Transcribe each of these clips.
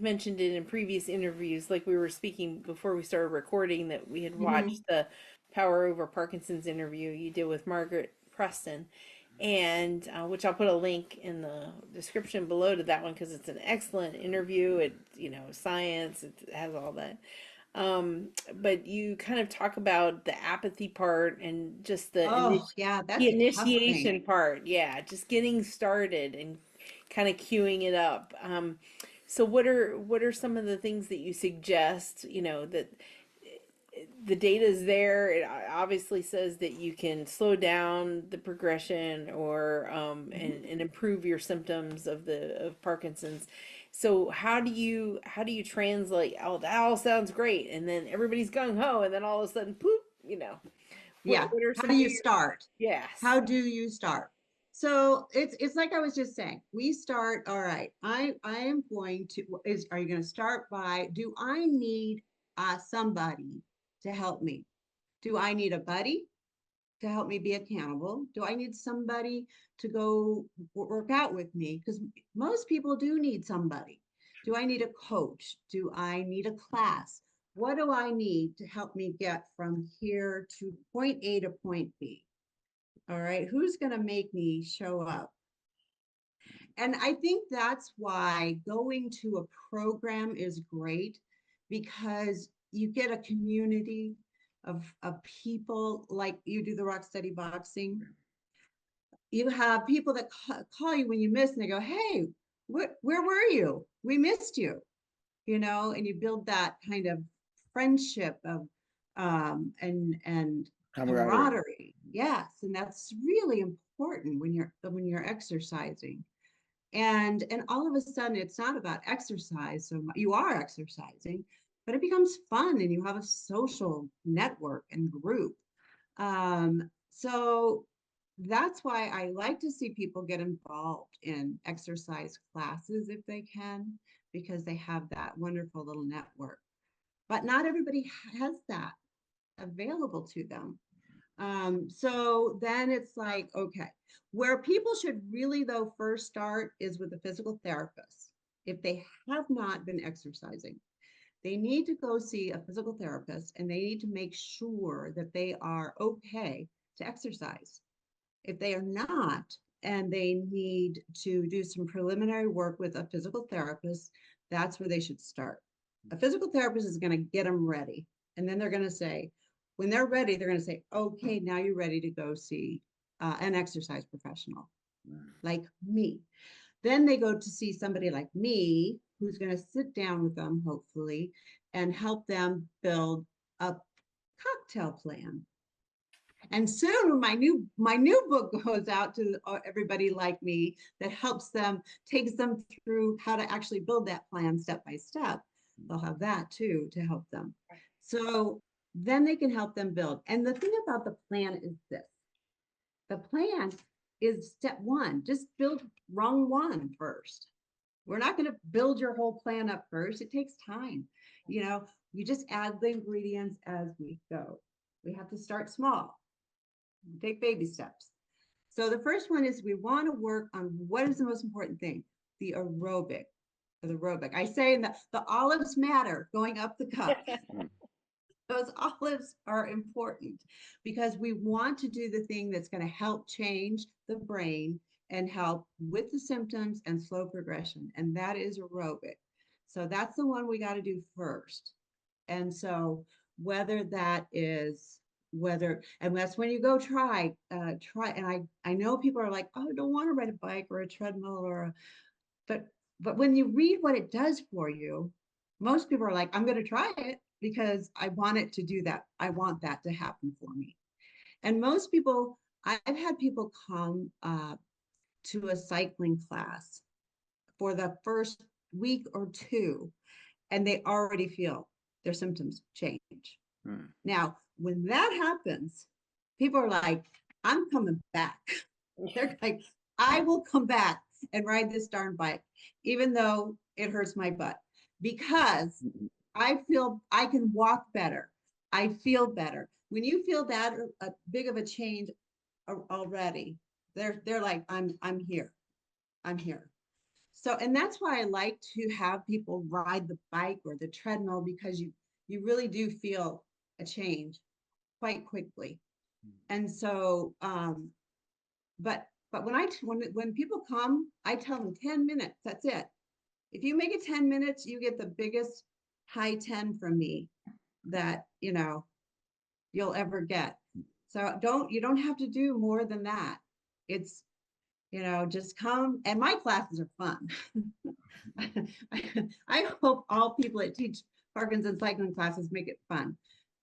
you've mentioned it in previous interviews, like we were speaking before we started recording, that we had Hmm. watched the Power Over Parkinson's interview you did with Margaret Preston, and which I'll put a link in the description below to that one because it's an excellent interview. It, science, it has all that. But you kind of talk about the apathy part and just Oh, yeah, the that's a tough thing. initiation part. Yeah, just getting started and kind of queuing it up. So what are some of the things that you suggest, that the data is there. It obviously says that you can slow down the progression or Mhm. and improve your symptoms of Parkinson's. So how do you translate? Oh, that all sounds great, and then everybody's gung ho, and then all of a sudden, poop. What Yeah. what are How some do of you your start? yes? How do you start? So it's like I was just saying. We start, all right. I am going to is are you going to start by, do I need somebody to help me? Do I need a buddy to help me be accountable? Do I need somebody to go work out with me? Because most people do need somebody. Do I need a coach? Do I need a class? What do I need to help me get from here to point A to point B? All right, who's going to make me show up? And I think that's why going to a program is great, because you get a community of people. Like you do the Rock Steady Boxing, you have people that call you when you miss, and they go, hey, where were you? We missed you, and you build that kind of friendship of and Camaraderie. camaraderie. Yes, and that's really important when you're exercising. And all of a sudden, it's not about exercise. So you are exercising, but it becomes fun, and you have a social network and group. So that's why I like to see people get involved in exercise classes if they can, because they have that wonderful little network. But not everybody has that available to them. So then it's like, okay, where people should really, though, first start is with a physical therapist. If they have not been exercising, they need to go see a physical therapist, and they need to make sure that they are okay to exercise. If they are not, and they need to do some preliminary work with a physical therapist, that's where they should start. A physical therapist is going to get them ready. And then they're going to say, when they're ready, they're going to say, okay, now you're ready to go see an exercise professional like me. Then they go to see somebody like me who's going to sit down with them, hopefully, and help them build a cocktail plan. And soon when my new book goes out to everybody like me, that helps them, takes them through how to actually build that plan step by step. They'll have that too to help them. So then they can help them build. And the thing about the plan is this: the plan is step one. Just build rung one first. We're not going to build your whole plan up first. It takes time. You just add the ingredients as we go. We have to start small, take baby steps. So the first one is, we want to work on what is the most important thing: the aerobic. The aerobic. I say in the olives matter going up the cup. Those olives are important because we want to do the thing that's going to help change the brain and help with the symptoms and slow progression. And that is aerobic. So that's the one we got to do first. And so whether that is and that's when you go try. And I know people are like, oh, I don't want to ride a bike or a treadmill but when you read what it does for you, most people are like, I'm going to try it because I want it to do that. I want that to happen for me. And most people, I've had people come to a cycling class for the first week or two, and they already feel their symptoms change. Hmm. Now, when that happens, people are like, I'm coming back. They're like, I will come back and ride this darn bike, even though it hurts my butt, because I feel I can walk better. I feel better. When you feel that big of a change already, they're like, I'm here. I'm here. So, and that's why I like to have people ride the bike or the treadmill, because you really do feel a change quite quickly. And so, but when people come, I tell them 10 minutes, that's it. If you make it 10 minutes, you get the biggest high 10 from me that, you'll ever get. So you don't have to do more than that. It's, just come, and my classes are fun. I hope all people that teach Parkinson's cycling classes make it fun.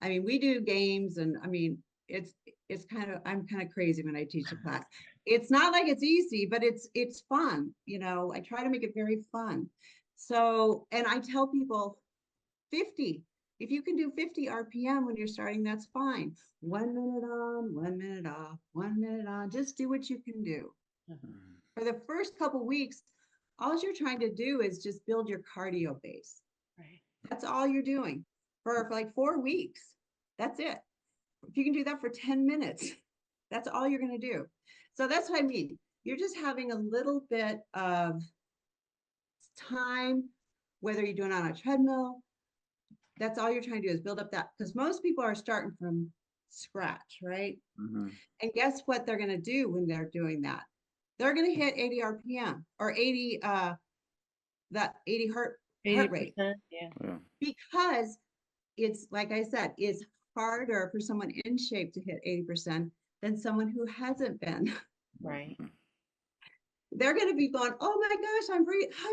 I mean, we do games, and I mean, I'm kind of crazy when I teach a class. It's not like it's easy, but it's fun. I try to make it very fun. So, and I tell people 50. If you can do 50 RPM when you're starting, that's fine. 1 minute on, 1 minute off, 1 minute on. Just do what you can do. For the first couple weeks, all you're trying to do is just build your cardio base. Right. That's all you're doing for like 4 weeks. That's it. If you can do that for 10 minutes, that's all you're going to do. So that's what I mean. You're just having a little bit of time, whether you're doing it on a treadmill. That's all you're trying to do is build up that, because most people are starting from scratch, right? And guess what they're going to do when they're doing that? They're going to hit 80 RPM or 80 that 80 heart rate. Yeah. Because it's, like I said, it's harder for someone in shape to hit 80% than someone who hasn't been. Right. They're going to be going, oh my gosh, I'm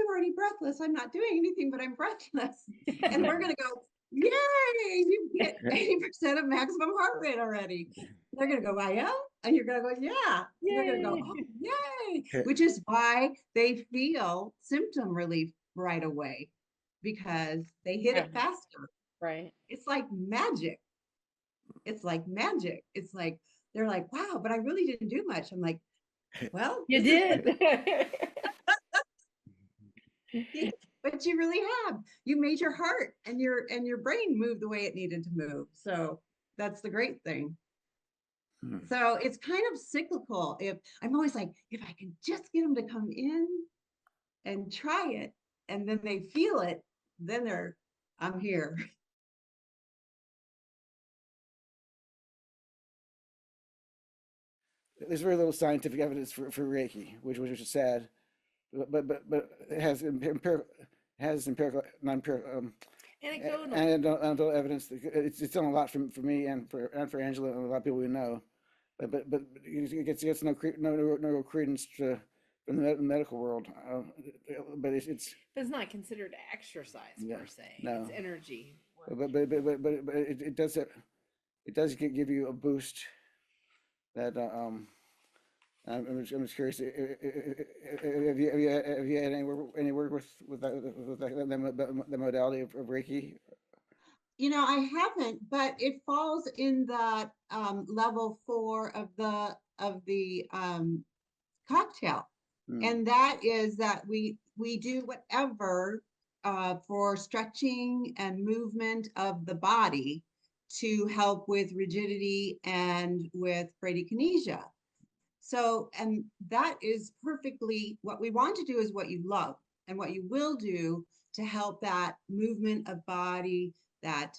already breathless. I'm not doing anything, but I'm breathless. And we're going to go, yay, you hit 80% of maximum heart rate already. They're going to go, I am? And you're going to go, yeah. And they're going to go, oh, yay. Which is why they feel symptom relief right away, because they hit it faster. Right. It's like magic. It's like magic. It's like, they're like, wow, but I really didn't do much. I'm like, well, you did. But you really have. You made your heart and your brain move the way it needed to move. So that's the great thing. So it's kind of cyclical. If I'm always like, if I can just get them to come in and try it, and then they feel it, then I'm here. There's very little scientific evidence for Reiki, which is sad, but it has empirical, non-empirical, anecdotal evidence. It's done a lot for me and for Angela and a lot of people we know, but it gets no credence from the medical world. But it's not considered exercise per se. No. It's energy. But it does give you a boost. That I'm just curious. Have you had any work with the modality of Reiki? I haven't, but it falls in that level 4 of the cocktail, and that is that we do whatever for stretching and movement of the body to help with rigidity and with bradykinesia. So, and that is perfectly what we want to do, is what you love and what you will do to help that movement of body, that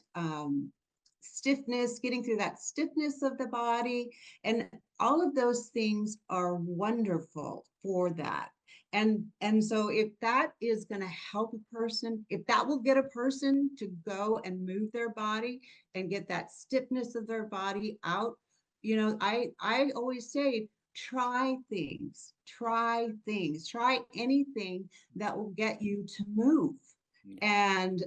stiffness, getting through that stiffness of the body. And all of those things are wonderful for that. And so if that is going to help a person, if that will get a person to go and move their body and get that stiffness of their body out, I always say, try things, try anything that will get you to move. And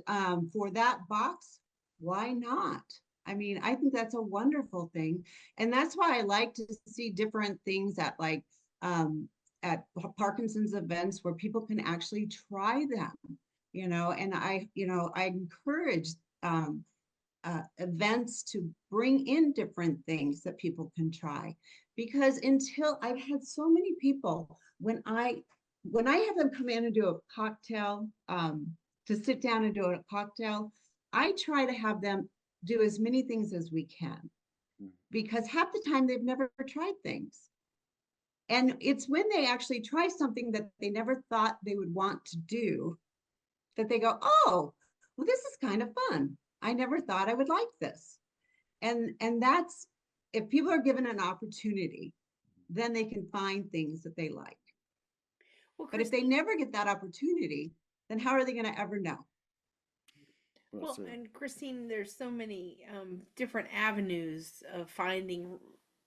for that box, why not? I mean, I think that's a wonderful thing. And that's why I like to see different things at at Parkinson's events where people can actually try them, and I encourage events to bring in different things that people can try, because until I've had so many people, when I have them come in and do a cocktail, to sit down and do a cocktail, I try to have them do as many things as we can, because half the time they've never tried things. And it's when they actually try something that they never thought they would want to do that they go, oh, well, this is kind of fun. I never thought I would like this. And that's, if people are given an opportunity, then they can find things that they like. Well, But if they never get that opportunity, then how are they going to ever know? Well, and Kristine, there's so many different avenues of finding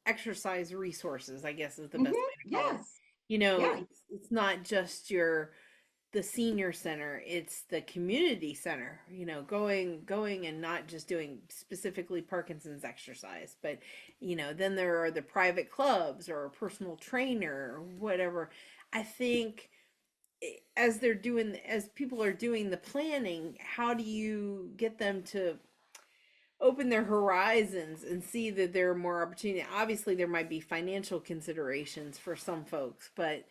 exercise resources, I guess is the best way to call it. Yes. You know, Yeah. it's not just the senior center, it's the community center, you know, going and not just doing specifically Parkinson's exercise, but then there are the private clubs or a personal trainer or whatever. I think as people are doing the planning, how do you get them to open their horizons and see that there are more opportunity? Obviously there might be financial considerations for some folks, but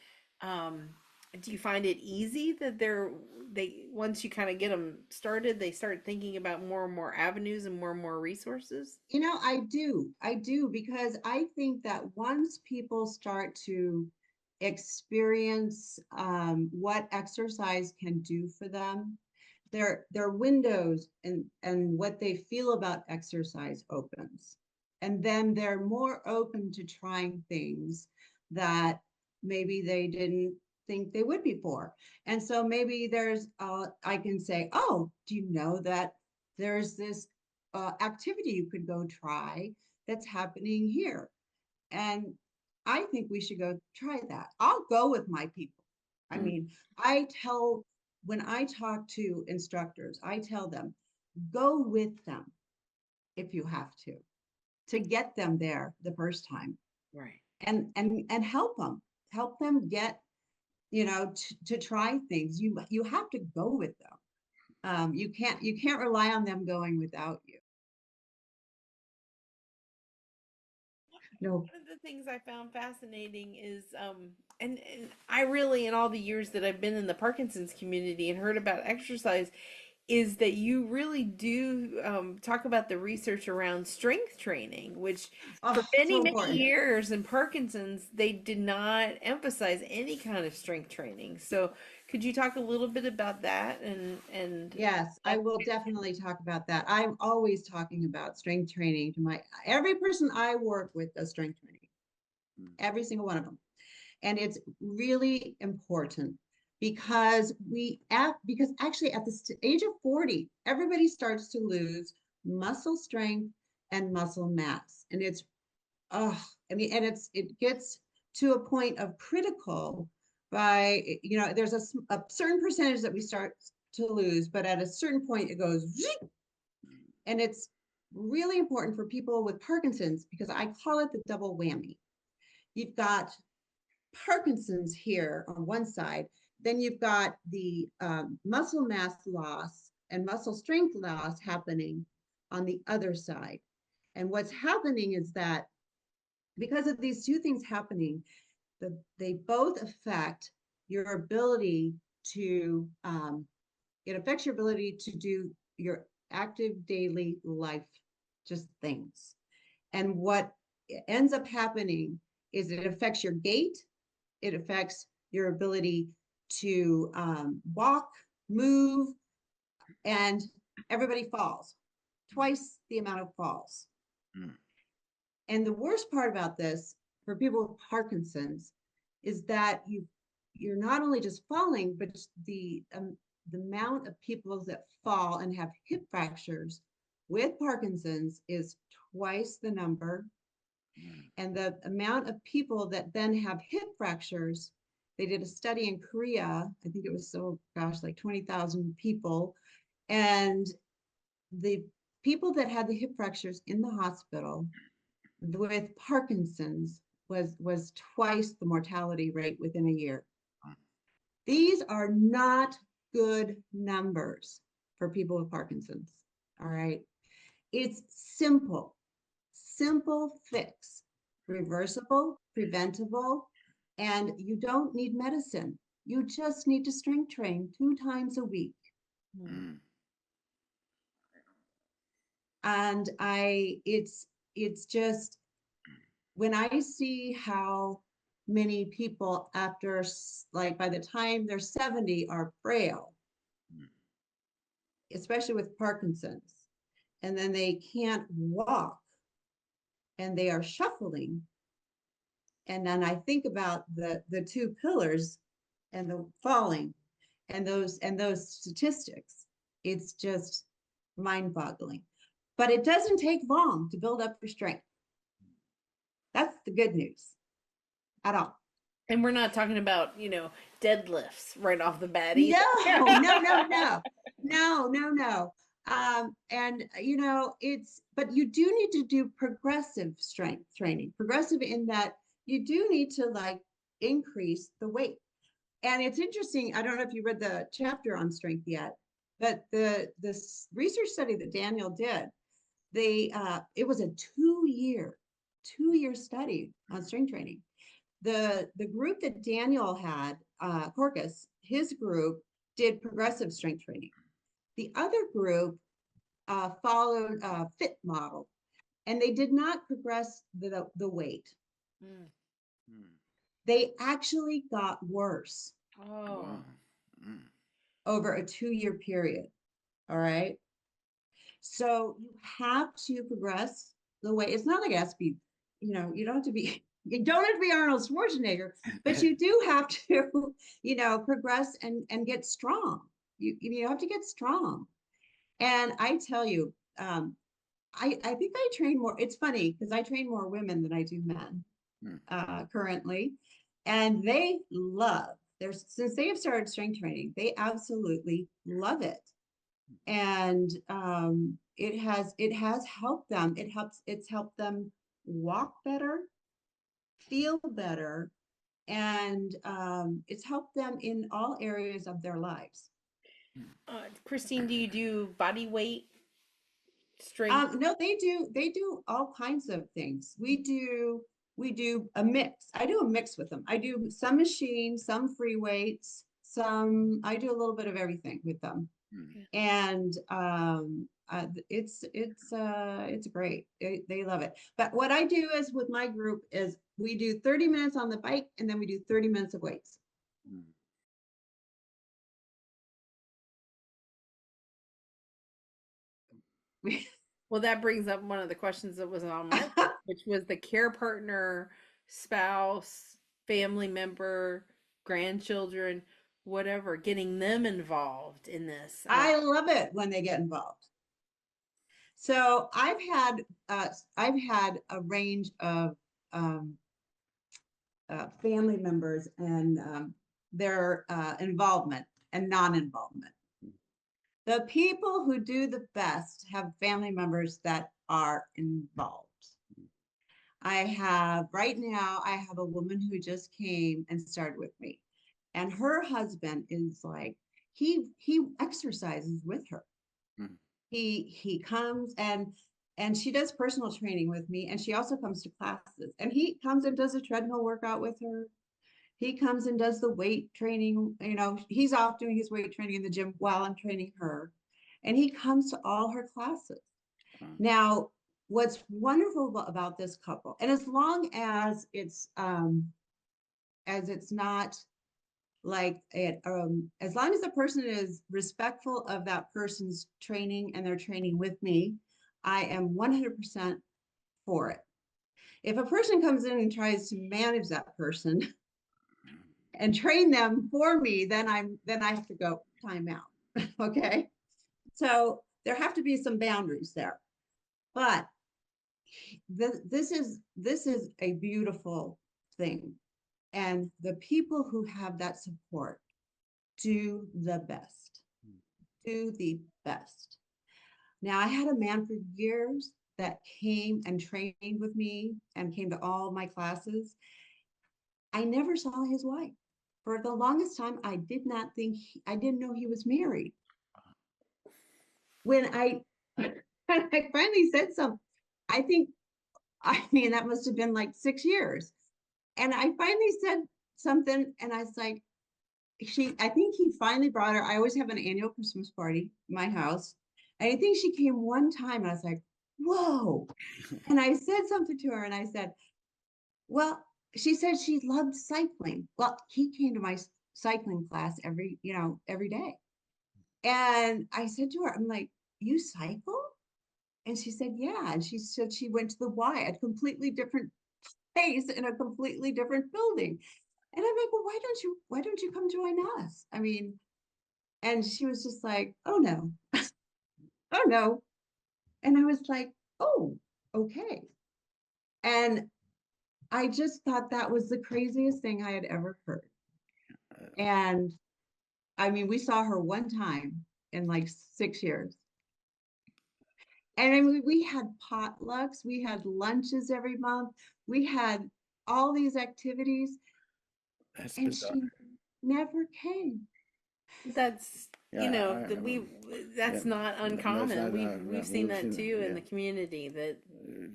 do you find it easy that they once you kind of get them started, they start thinking about more and more avenues and more resources? I do, because I think that once people start to experience what exercise can do for them, their windows and what they feel about exercise opens. And then they're more open to trying things that maybe they didn't think they would before. And so maybe I can say, oh, do you know that there's this activity you could go try that's happening here? And I think we should go try that. I'll go with my people. I mean, when I talk to instructors, I tell them, go with them if you have to get them there the first time. Right. And help them get, to try things. You have to go with them. You can't rely on them going without you. No. One of the things I found fascinating is, and I really, in all the years that I've been in the Parkinson's community and heard about exercise, is that you really do talk about the research around strength training, which for many years in Parkinson's, they did not emphasize any kind of strength training. So could you talk a little bit about that? And Yes, I will definitely talk about that. I'm always talking about strength training to every person I work with does strength training, every single one of them. And it's really important because actually at the age of 40, everybody starts to lose muscle strength and muscle mass. And it gets to a point of critical by, there's a certain percentage that we start to lose, but at a certain point it goes, and it's really important for people with Parkinson's because I call it the double whammy. You've got Parkinson's here on one side, then you've got the muscle mass loss and muscle strength loss happening on the other side. And what's happening is that because of these two things happening, they both affect your ability to, it affects your ability to do your active daily life, just things. And what ends up happening is it affects your gait, it affects your ability to walk, move, and everybody falls, twice the amount of falls. And the worst part about this for people with Parkinson's is that you're not only just falling, but the amount of people that fall and have hip fractures with Parkinson's is twice the number. And the amount of people that then have hip fractures, they did a study in Korea, I think it was like 20,000 people. And the people that had the hip fractures in the hospital with Parkinson's was twice the mortality rate within a year. These are not good numbers for people with Parkinson's, all right? It's simple fix, reversible, preventable, and you don't need medicine. You just need to strength train 2 times a week. And it's just, when I see how many people after, like, by the time they're 70 are frail, especially with Parkinson's. And then they can't walk and they are shuffling. And then I think about the two pillars and the falling and those statistics. It's just mind-boggling. But it doesn't take long to build up your strength. That's the good news at all. And we're not talking about, deadlifts right off the bat No, either. no. And but you do need to do progressive strength training, progressive in that you do need to like increase the weight. And it's interesting. I don't know if you read the chapter on strength yet, but this research study that Daniel did, it was a two-year study on strength training. The group that Daniel had, Corcus, his group did progressive strength training. The other group followed a fit model, and they did not progress the weight. Mm. They actually got worse. Oh. Over a 2-year period. All right. So you have to progress the way. It's not like it has to be, you don't have to be, you don't have to be Arnold Schwarzenegger, but you do have to, progress and get strong. You have to get strong. And I tell you, I think I train more. It's funny because I train more women than I do men currently. And they love since they have started strength training, they absolutely love it. And it has helped them. It's helped them walk better, feel better, and it's helped them in all areas of their lives. Kristine, do you do body weight strength? No, they do all kinds of things. We do a mix. I do a mix with them. I do some machine, some free weights, I do a little bit of everything with them. And it's great. They love it. But what I do is with my group is we do 30 minutes on the bike and then we do 30 minutes of weights. Well, that brings up one of the questions that was on my list, which was the care partner, spouse, family member, grandchildren, whatever, getting them involved in this. I love it when they get involved. So I've had a range of family members and their involvement and non-involvement. The people who do the best have family members that are involved. Right now, I have a woman who just came and started with me. And her husband is like, he exercises with her. He comes and she does personal training with me, and she also comes to classes. And he comes and does a treadmill workout with her. He comes and does the weight training. He's off doing his weight training in the gym while I'm training her. And he comes to all her classes. Now, what's wonderful about this couple, and as long as it's not like it, as long as the person is respectful of that person's training and they're training with me, I am 100% for it. If a person comes in and tries to manage that person and train them for me, then I have to go time out. Okay. So there have to be some boundaries there. But this is a beautiful thing. And the people who have that support do the best. Do the best. Now, I had a man for years that came and trained with me and came to all my classes. I never saw his wife. For the longest time, I didn't know he was married. When I finally said something, that must have been like 6 years. And I finally said something, and I was like, I think he finally brought her. I always have an annual Christmas party in my house. And I think she came one time, and I was like, whoa. And I said something to her, and I said, well, she said she loved cycling. Well, he came to my cycling class every day. And I said to her, I'm like, you cycle? And she said, yeah. And she said she went to the Y, a completely different place in a completely different building. And I'm like, well, why don't you come join us? I mean, and she was just like, oh no, oh no. And I was like, oh, okay. And I just thought that was the craziest thing I had ever heard. And I mean, we saw her one time in like 6 years. And I mean, we had potlucks, we had lunches every month, we had all these activities, That's and bizarre. she never came. That's, Yeah, that's yeah, not no, it's uncommon. not, We've seen that too in yeah. the community, that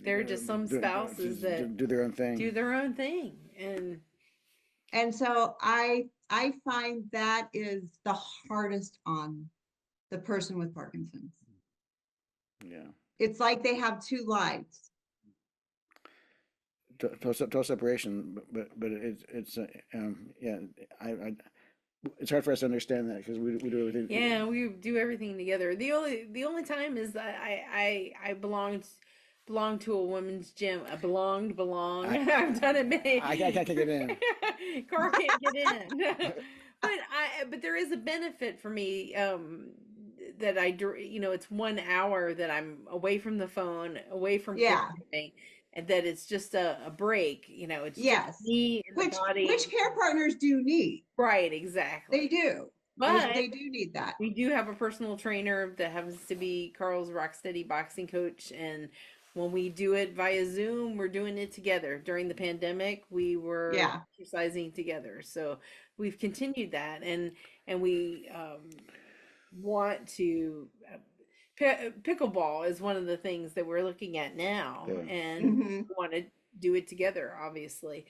there are just some Do, spouses just that do their own thing. do their own thing. And so I find that is the hardest on the person with Parkinson's. Yeah. It's like they have two lives. Total separation, but it's yeah, I it's hard for us to understand that because we do everything. Yeah, we do everything together. The only time is that I belong to a women's gym. I belong. I've done it many. I can't get in. Karl can't get in. But there is a benefit for me, that it's 1 hour that I'm away from the phone, away from Yeah. caregiving, and that it's just a break. It's Yes. just me and the body. Which care partners do need. Right, exactly. They do. But they do need that. we do have a personal trainer that happens to be Karl's Rocksteady boxing coach, and when we do it via Zoom, we're doing it together. During the pandemic, we were exercising together, so we've continued that, and we want to. Pickleball is one of the things that we're looking at now, and we want to do it together, obviously.